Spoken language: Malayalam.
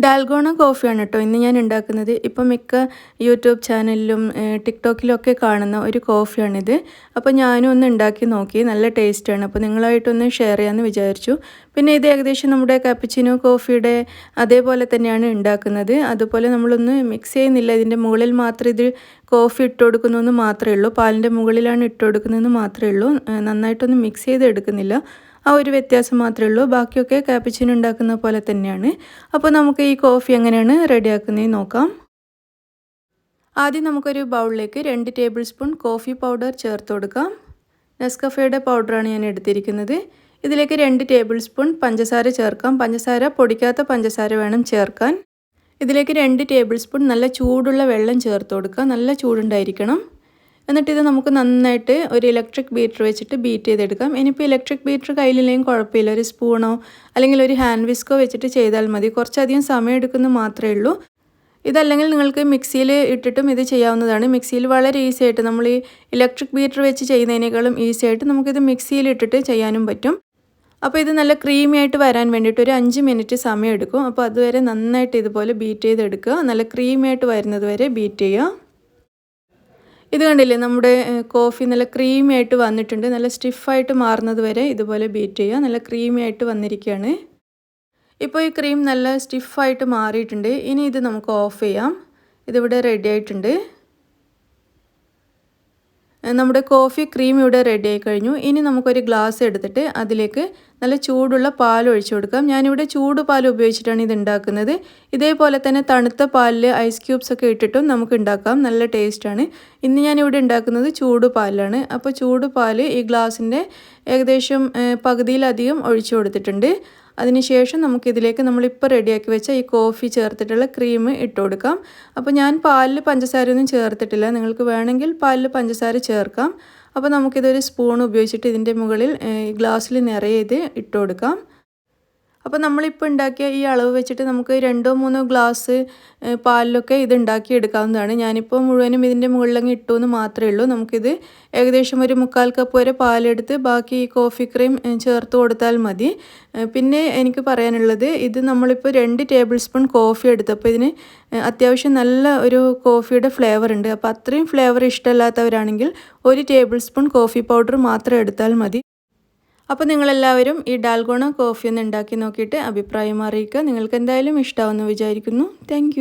ഡാൽഗോണ കോഫിയാണ് കേട്ടോ ഇന്ന് ഞാൻ ഉണ്ടാക്കുന്നത്. ഇപ്പം മിക്ക യൂട്യൂബ് ചാനലിലും ടിക്ടോക്കിലൊക്കെ കാണുന്ന ഒരു കോഫിയാണിത്. അപ്പോൾ ഞാനും ഒന്ന് ഉണ്ടാക്കി നോക്കി, നല്ല ടേസ്റ്റാണ്. അപ്പോൾ നിങ്ങളായിട്ടൊന്ന് ഷെയർ ചെയ്യാമെന്ന് വിചാരിച്ചു. പിന്നെ ഇത് ഏകദേശം നമ്മുടെ കാപ്പച്ചിനോ കോഫിയുടെ അതേപോലെ തന്നെയാണ് ഉണ്ടാക്കുന്നത്. അതുപോലെ നമ്മളൊന്ന് മിക്സ് ചെയ്യുന്നില്ല, ഇതിൻ്റെ മുകളിൽ മാത്രം ഇത് കോഫി ഇട്ട് കൊടുക്കുന്നതെന്ന് മാത്രമേ ഉള്ളൂ, പാലിൻ്റെ മുകളിലാണ് ഇട്ട് കൊടുക്കുന്നതെന്ന് മാത്രമേ ഉള്ളൂ. നന്നായിട്ടൊന്ന് മിക്സ് ചെയ്ത് എടുക്കുന്നില്ല, ആ ഒരു വ്യത്യാസം മാത്രമേ ഉള്ളൂ. ബാക്കിയൊക്കെ കാപ്പച്ചിനോ ഉണ്ടാക്കുന്ന പോലെ തന്നെയാണ്. അപ്പോൾ നമുക്ക് ഈ കോഫി എങ്ങനെയാണ് റെഡിയാക്കുന്നതെന്ന് നോക്കാം. ആദ്യം നമുക്കൊരു ബൗളിലേക്ക് 2 ടേബിൾ സ്പൂൺ കോഫി പൗഡർ ചേർത്ത് കൊടുക്കാം. നെസ്കഫേയുടെ പൗഡറാണ് ഞാൻ എടുത്തിരിക്കുന്നത്. ഇതിലേക്ക് 2 ടേബിൾ സ്പൂൺ പഞ്ചസാര ചേർക്കാം. പഞ്ചസാര പൊടിക്കാത്ത പഞ്ചസാര വേണം ചേർക്കാൻ. ഇതിലേക്ക് 2 ടേബിൾ സ്പൂൺ നല്ല ചൂടുള്ള വെള്ളം ചേർത്ത് കൊടുക്കുക. നല്ല ചൂടുണ്ടായിരിക്കണം. എന്നിട്ട് ഇത് നമുക്ക് നന്നായിട്ട് ഒരു ഇലക്ട്രിക് ബീറ്റർ വെച്ചിട്ട് ബീറ്റ് ചെയ്തെടുക്കാം. ഇനിയിപ്പോൾ ഇലക്ട്രിക് ബീറ്റർ കയ്യിലില്ലെങ്കിൽ കുഴപ്പമില്ല, ഒരു സ്പൂണോ അല്ലെങ്കിൽ ഒരു ഹാൻഡ് വിസ്കോ വെച്ചിട്ട് ചെയ്താൽ മതി. കുറച്ചധികം സമയം എടുക്കുന്നത് മാത്രമേ ഉള്ളൂ. ഇതല്ലെങ്കിൽ നിങ്ങൾക്ക് മിക്സിയിൽ ഇട്ടിട്ടും ഇത് ചെയ്യാവുന്നതാണ്. മിക്സിയിൽ വളരെ ഈസി ആയിട്ട്, നമ്മൾ ഈ ഇലക്ട്രിക് ബീറ്റർ വെച്ച് ചെയ്യുന്നതിനേക്കാളും ഈസി ആയിട്ട് നമുക്കിത് മിക്സിയിൽ ഇട്ടിട്ട് ചെയ്യാനും പറ്റും. അപ്പോൾ ഇത് നല്ല ക്രീമി ആയിട്ട് വരാൻ വേണ്ടിയിട്ട് ഒരു 5 മിനിറ്റ് സമയം എടുക്കും. അപ്പോൾ അതുവരെ നന്നായിട്ട് ഇതുപോലെ ബീറ്റ് ചെയ്തെടുക്കുക. നല്ല ക്രീമി ആയിട്ട് വരുന്നത് വരെ ബീറ്റ് ചെയ്യുക. ഇത് കണ്ടില്ലേ, നമ്മുടെ കോഫി നല്ല ക്രീമി ആയിട്ട് വന്നിട്ടുണ്ട്. നല്ല സ്റ്റിഫായിട്ട് മാറുന്നത് വരെ ഇതുപോലെ ബീറ്റ് ചെയ്യുക. നല്ല ക്രീമി ആയിട്ട് വന്നിരിക്കുകയാണ്. ഇപ്പോൾ ഈ ക്രീം നല്ല സ്റ്റിഫായിട്ട് മാറിയിട്ടുണ്ട്. ഇനി ഇത് നമുക്ക് ഓഫ് ചെയ്യാം. ഇതിവിടെ റെഡി ആയിട്ടുണ്ട്. നമ്മുടെ കോഫി ക്രീം ഇവിടെ റെഡി ആയി കഴിഞ്ഞു. ഇനി നമുക്കൊരു ഗ്ലാസ് എടുത്തിട്ട് അതിലേക്ക് നല്ല ചൂടുള്ള പാൽ ഒഴിച്ചു കൊടുക്കാം. ഞാനിവിടെ ചൂട് പാൽ ഉപയോഗിച്ചിട്ടാണ് ഇത് ഉണ്ടാക്കുന്നത്. ഇതേപോലെ തന്നെ തണുത്ത പാലിൽ ഐസ് ക്യൂബ്സ് ഒക്കെ ഇട്ടിട്ടും നമുക്ക് ഉണ്ടാക്കാം. നല്ല ടേസ്റ്റാണ്. ഇന്ന് ഞാനിവിടെ ഉണ്ടാക്കുന്നത് ചൂട് പാലിലാണ്. അപ്പോൾ ചൂട് പാൽ ഈ ഗ്ലാസിൻ്റെ ഏകദേശം പകുതിയിലധികം ഒഴിച്ചു കൊടുത്തിട്ടുണ്ട്. അതിനുശേഷം നമുക്കിതിലേക്ക് നമ്മളിപ്പോൾ റെഡിയാക്കി വെച്ച ഈ കോഫി ചേർത്തിട്ടുള്ള ക്രീം ഇട്ട് കൊടുക്കാം. അപ്പോൾ ഞാൻ പാലിൽ പഞ്ചസാരയൊന്നും ചേർത്തിട്ടില്ല. നിങ്ങൾക്ക് വേണമെങ്കിൽ പാലിൽ പഞ്ചസാര ചേർക്കാം. അപ്പോൾ നമുക്കിതൊരു സ്പൂൺ ഉപയോഗിച്ചിട്ട് ഇതിൻ്റെ മുകളിൽ ഗ്ലാസ്സിൽ നിറയെ ഇത് ഇട്ട് കൊടുക്കാം. അപ്പോൾ നമ്മളിപ്പോൾ ഉണ്ടാക്കിയ ഈ അളവ് വെച്ചിട്ട് നമുക്ക് 2-3 ഗ്ലാസ് പാലിലൊക്കെ ഇത് ഉണ്ടാക്കിയെടുക്കാവുന്നതാണ്. ഞാനിപ്പോൾ മുഴുവനും ഇതിൻ്റെ മുകളിലങ്ങ് ഇട്ടു എന്ന് മാത്രമേ ഉള്ളൂ. നമുക്കിത് ഏകദേശം ഒരു 1/4 കപ്പ് വരെ പാലെടുത്ത് ബാക്കി ഈ കോഫി ക്രീം ചേർത്ത് കൊടുത്താൽ മതി. പിന്നെ എനിക്ക് പറയാനുള്ളത്, ഇത് നമ്മളിപ്പോൾ 2 ടേബിൾ സ്പൂൺ കോഫി എടുത്തപ്പോൾ ഇതിന് അത്യാവശ്യം നല്ല ഒരു കോഫിയുടെ ഫ്ലേവർ ഉണ്ട്. അപ്പോൾ അത്രയും ഫ്ലേവർ ഇഷ്ടമല്ലാത്തവരാണെങ്കിൽ 1 ടേബിൾ സ്പൂൺ കോഫി പൗഡർ മാത്രം എടുത്താൽ മതി. അപ്പോൾ നിങ്ങളെല്ലാവരും ഈ ഡാൽഗോണ കോഫി ഒന്ന് ഉണ്ടാക്കി നോക്കിയിട്ട് അഭിപ്രായം അറിയിക്കുക. നിങ്ങൾക്ക് എന്തായാലും ഇഷ്ടമാവുമെന്ന് വിചാരിക്കുന്നു. താങ്ക്